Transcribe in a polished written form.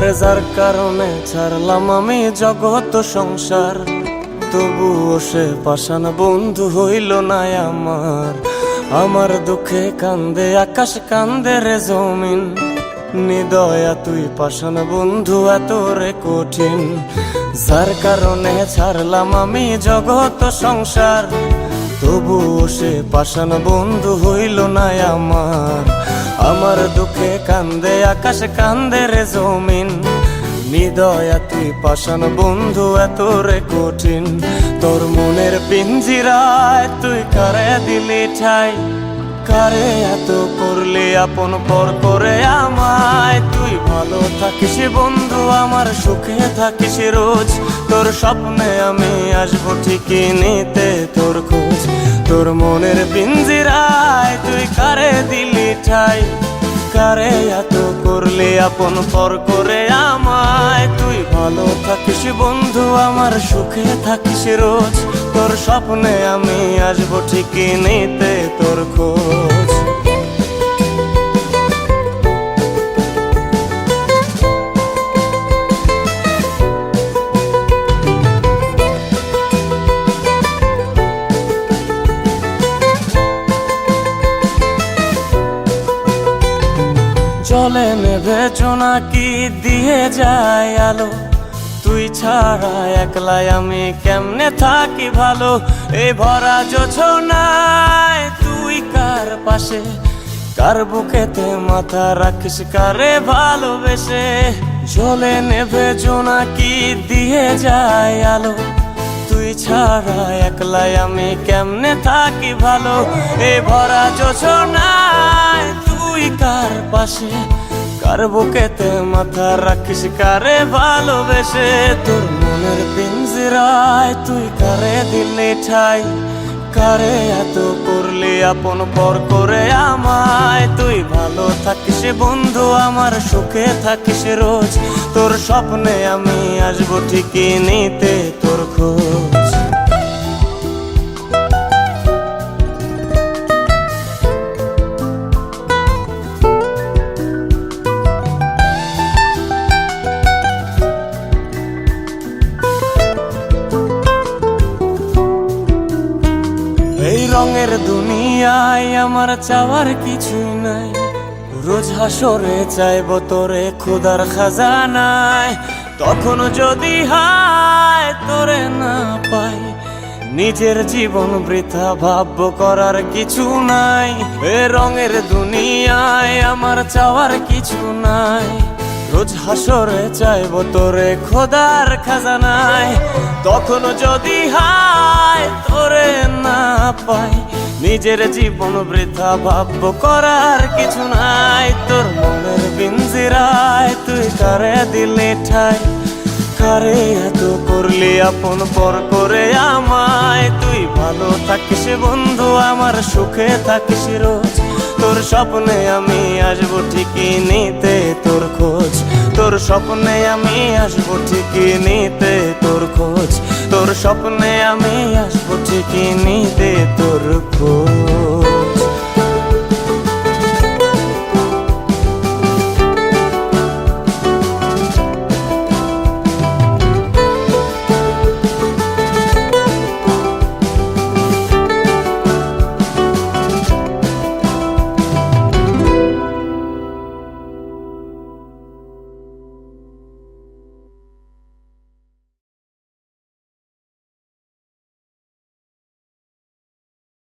আরে যার কারণে ছাড়লাম আমি জগৎ সংসার, তবুও সে পাষাণ বন্ধু হইল না আমার। আমার দুঃখে কান্দে আকাশ, কান্দে রে জমিন, নিদয়া তুই পাষাণ বন্ধু এত রে কঠিন। যার কারণে ছাড়লাম আমি জগৎ সংসার, তবুও সে পাষাণ বন্ধু হইল না আমার। আমার দুঃখে কান্দে আকাশ, কান্দে রে জমিন, নিদয়া তুই পাষাণ বন্ধু এত রে কঠিন। তোর মনের পিঞ্জিরায় তুই কারে দিলি ঠাই, কারে এত করলি আপন পর করে আমায়। তুই ভালো থাকিস বন্ধু আমার, সুখে থাকিস রোজ, তোর স্বপ্নে আমি আসবো ঠিকই নিতে তোর খোঁজ। তোর মনের পিঞ্জিরায় তুই কারে দিলি ঠাই, কারে এত করলি আপন পর করে আমায়। তুই ভালো থাকিস বন্ধু আমার, সুখে থাকিস রোজ, তোর স্বপ্নে আমি আসবো ঠিকই নিতে তোর খোঁজ। জলে নেভে জোনাকি দিয়ে যায় আলো, তুই ছাড়া একলাই আমি কেমনে থাকি ভালো। এই ভরা জোছনায় তুই কার পাশে, কার বুকেতে মাথা রাখিস কারে ভালোবেসে। জলে নেভে জোনাকি দিয়ে যায় আলো, তুই ছাড়া একলাই আমি কেমনে থাকি ভালো। এই ভরা জোছনায় তুই কার পাশে, কার বুকেতে মাথা রাখিস কারে ভালোবেসে। তোর মনের পিঞ্জিরায় তুই কারে দিলি ঠাই, কারে এত করলি আপন পর করে আমায়। তুই ভালো থাকিস বন্ধু আমার, সুখে থাকিস রোজ, তোর স্বপ্নে আমি আসবো ঠিকই নিতে তোর খোঁজ। এই রঙের দুনিয়ায় আমার চাওয়ার কিছুই নাই, রোজ হাসরে চাইবো তোরে খোদার খাজানায়। তখন যদি হায় তোরে না পাই, নিজের জীবন বৃথা ভাববো করার কিছু নাই। এ রঙের দুনিয়ায় আমার চাওয়ার কিছু নাই, রোজ হাসরে চাইবো তোরে খোদার খাজানায়। তখন যদি হায় তোরে না পাই, নিজের জীবন বৃথা ভাববো করার কিছু নাই। তোর মনের পিঞ্জিরায় তুই কারে দিলি ঠাই, কারে এত করলি আপন পর করে আমায়। তুই ভালো থাকিস বন্ধু আমার, সুখে থাকিস রোজ, তোর স্বপ্নে আমি আসবো ঠিকই নিতে তোর খোঁজ। তোর স্বপ্নে আমি আসবো ঠিকই নিতে তোর খোঁজ, তোর স্বপ্নে আমি আসবো ঠিকই নিতে তোর খোঁজ।